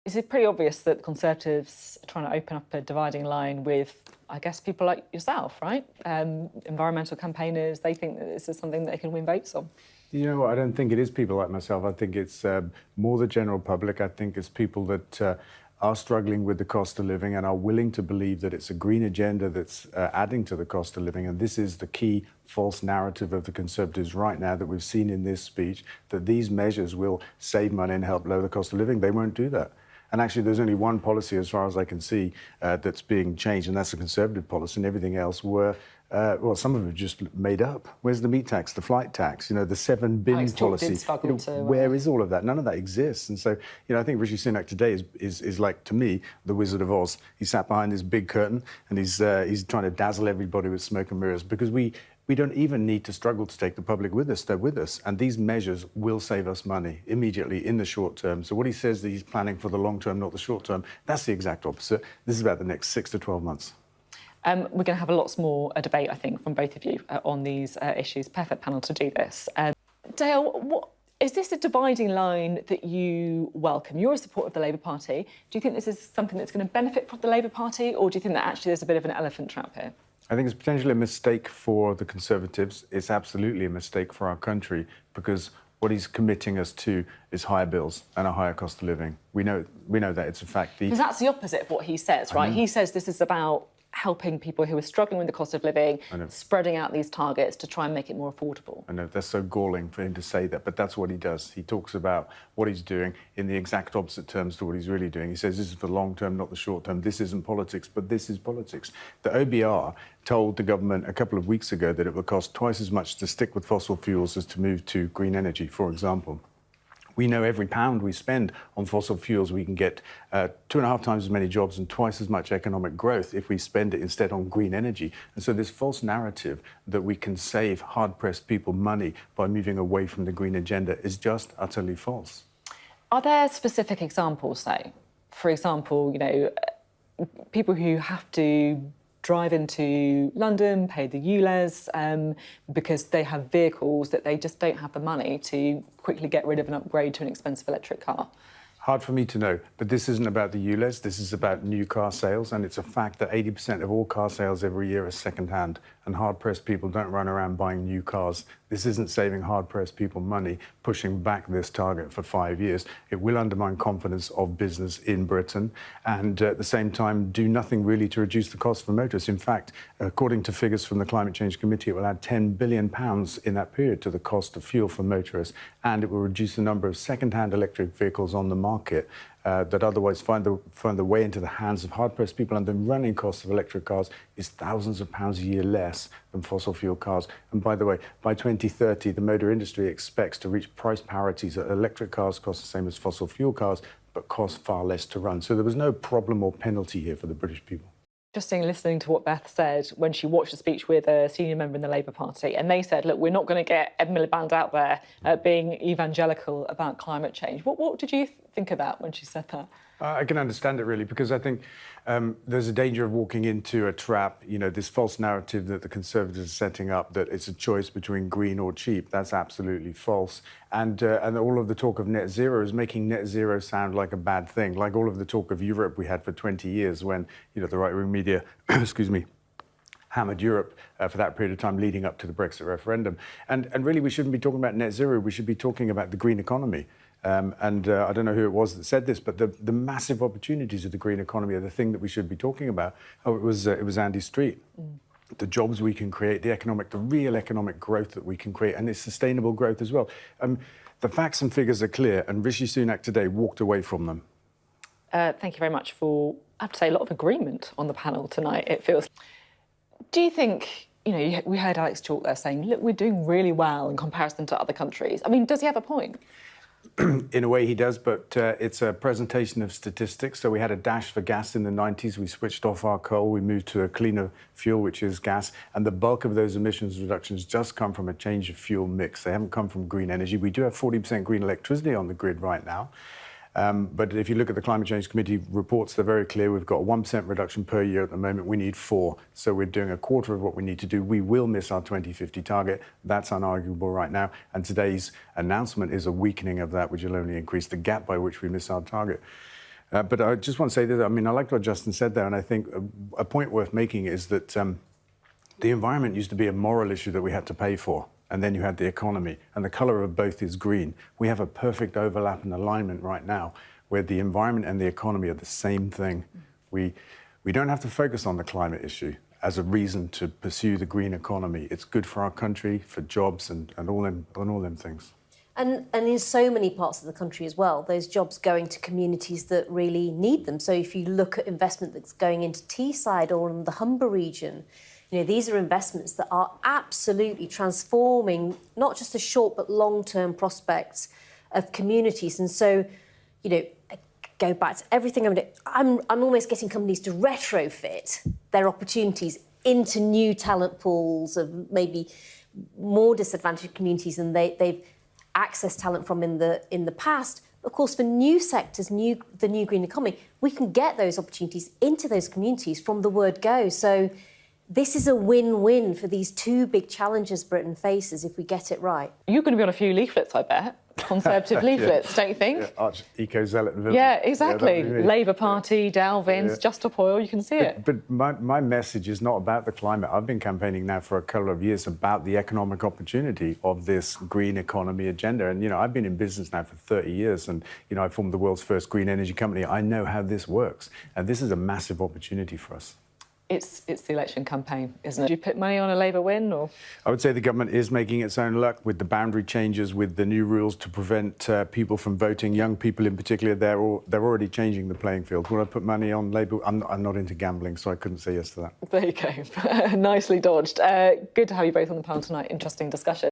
Is it pretty obvious that the Conservatives are trying to open up a dividing line with, I guess, people like yourself, right? Environmental campaigners, they think that this is something that they can win votes on. You know, I don't think it is people like myself. I think it's more the general public. I think it's people that are struggling with the cost of living and are willing to believe that it's a green agenda that's adding to the cost of living. And this is the key false narrative of the Conservatives right now that we've seen in this speech, that these measures will save money and help lower the cost of living. They won't do that. And actually, there's only one policy, as far as I can see, that's being changed, and that's the Conservative policy, and everything else were, well, some of it just made up. Where's the meat tax, the flight tax, you know, the 7 bin policy? Where is all of that? None of that exists. And so, you know, I think Rishi Sunak today is like, to me, the Wizard of Oz. He sat behind this big curtain, and he's trying to dazzle everybody with smoke and mirrors, because we don't even need to struggle to take the public with us. They're with us. And these measures will save us money immediately in the short term. So what he says that he's planning for the long term, not the short term, that's the exact opposite. This is about the next 6 to 12 months. We're going to have a lots more debate, I think, from both of you on these issues. Perfect panel to do this. Dale, is this a dividing line that you welcome? You're a supporter of the Labour Party. Do you think this is something that's going to benefit from the Labour Party, or do you think that actually there's a bit of an elephant trap here? I think it's potentially a mistake for the Conservatives. It's absolutely a mistake for our country, because what he's committing us to is higher bills and a higher cost of living. We know that it's a fact. Because that's the opposite of what he says, right? He says this is about helping people who are struggling with the cost of living, spreading out these targets to try and make it more affordable. I know, that's so galling for him to say that, but that's what he does. He talks about what he's doing in the exact opposite terms to what he's really doing. He says this is for the long term, not the short term. This isn't politics, but this is politics. The OBR told the government a couple of weeks ago that it would cost twice as much to stick with fossil fuels as to move to green energy, for example. We know every pound we spend on fossil fuels, we can get 2.5 times as many jobs and twice as much economic growth if we spend it instead on green energy. And so this false narrative that we can save hard-pressed people money by moving away from the green agenda is just utterly false. Are there specific examples, though? For example, you know, people who have to drive into London, pay the ULEZ, because they have vehicles that they just don't have the money to quickly get rid of and upgrade to an expensive electric car? Hard for me to know, but this isn't about the ULEZ, this is about new car sales, and it's a fact that 80% of all car sales every year are second-hand, and hard-pressed people don't run around buying new cars. This isn't saving hard-pressed people money, pushing back this target for 5 years. It will undermine confidence of business in Britain, and at the same time do nothing really to reduce the cost for motorists. In fact, according to figures from the Climate Change Committee, it will add £10 billion in that period to the cost of fuel for motorists, and it will reduce the number of second-hand electric vehicles on the market that otherwise find their way into the hands of hard-pressed people, and the running cost of electric cars is thousands of pounds a year less than fossil fuel cars. And by the way, by 2030, the motor industry expects to reach price parities that electric cars cost the same as fossil fuel cars, but cost far less to run. So there was no problem or penalty here for the British people. Interesting listening to what Beth said when she watched the speech with a senior member in the Labour Party, and they said, look, we're not going to get Ed Miliband out there being evangelical about climate change. What did you think of that when she said that? I can understand it, really, because I think there's a danger of walking into a trap, you know, this false narrative that the Conservatives are setting up, that it's a choice between green or cheap. That's absolutely false. And all of the talk of net zero is making net zero sound like a bad thing, like all of the talk of Europe we had for 20 years when, you know, the right-wing media, excuse me, hammered Europe for that period of time leading up to the Brexit referendum. And really, we shouldn't be talking about net zero. We should be talking about the green economy. I don't know who it was that said this, but the massive opportunities of the green economy are the thing that we should be talking about. Oh, it was Andy Street. The jobs we can create, the real economic growth that we can create, and it's sustainable growth as well. The facts and figures are clear, and Rishi Sunak today walked away from them. Thank you very much for, I have to say, a lot of agreement on the panel tonight, it feels. Do you think, you know, we heard Alex Chalk there saying, look, we're doing really well in comparison to other countries. I mean, does he have a point? In a way, he does, but it's a presentation of statistics. So we had a dash for gas in the 90s. We switched off our coal. We moved to a cleaner fuel, which is gas. And the bulk of those emissions reductions just come from a change of fuel mix. They haven't come from green energy. We do have 40% green electricity on the grid right now. But if you look at the Climate Change Committee reports, they're very clear. We've got a 1% reduction per year at the moment. We need 4. So we're doing a quarter of what we need to do. We will miss our 2050 target. That's unarguable right now. And today's announcement is a weakening of that, which will only increase the gap by which we miss our target. But I just want to say that, I mean, I like what Justin said there, and I think a point worth making is that the environment used to be a moral issue that we had to pay for, and then you had the economy, and the colour of both is green. We have a perfect overlap and alignment right now where the environment and the economy are the same thing. We don't have to focus on the climate issue as a reason to pursue the green economy. It's good for our country, for jobs, and all them things. And in so many parts of the country as well, those jobs going to communities that really need them. So if you look at investment that's going into Teesside or in the Humber region, you know, these are investments that are absolutely transforming not just the short but long-term prospects of communities. And so, you know, go back to everything I'm almost getting companies to retrofit their opportunities into new talent pools of maybe more disadvantaged communities than they've accessed talent from in the past. Of course, for new sectors, the new green economy, we can get those opportunities into those communities from the word go. So this is a win-win for these two big challenges Britain faces if we get it right. You're going to be on a few leaflets, I bet. Conservative leaflets, don't you think? Yeah, arch eco-zealot villain. Yeah, exactly. Yeah, Labour Party, Dalvins, Just Stop Oil, you can see it. But my message is not about the climate. I've been campaigning now for a couple of years about the economic opportunity of this green economy agenda. And, you know, I've been in business now for 30 years and, you know, I formed the world's first green energy company. I know how this works. And this is a massive opportunity for us. It's the election campaign, isn't it? Do you put money on a Labour win, or? I would say the government is making its own luck with the boundary changes, with the new rules to prevent people from voting. Young people in particular, they're already changing the playing field. Would I put money on Labour? I'm not into gambling, so I couldn't say yes to that. There you go. Nicely dodged. Good to have you both on the panel tonight. Interesting discussion.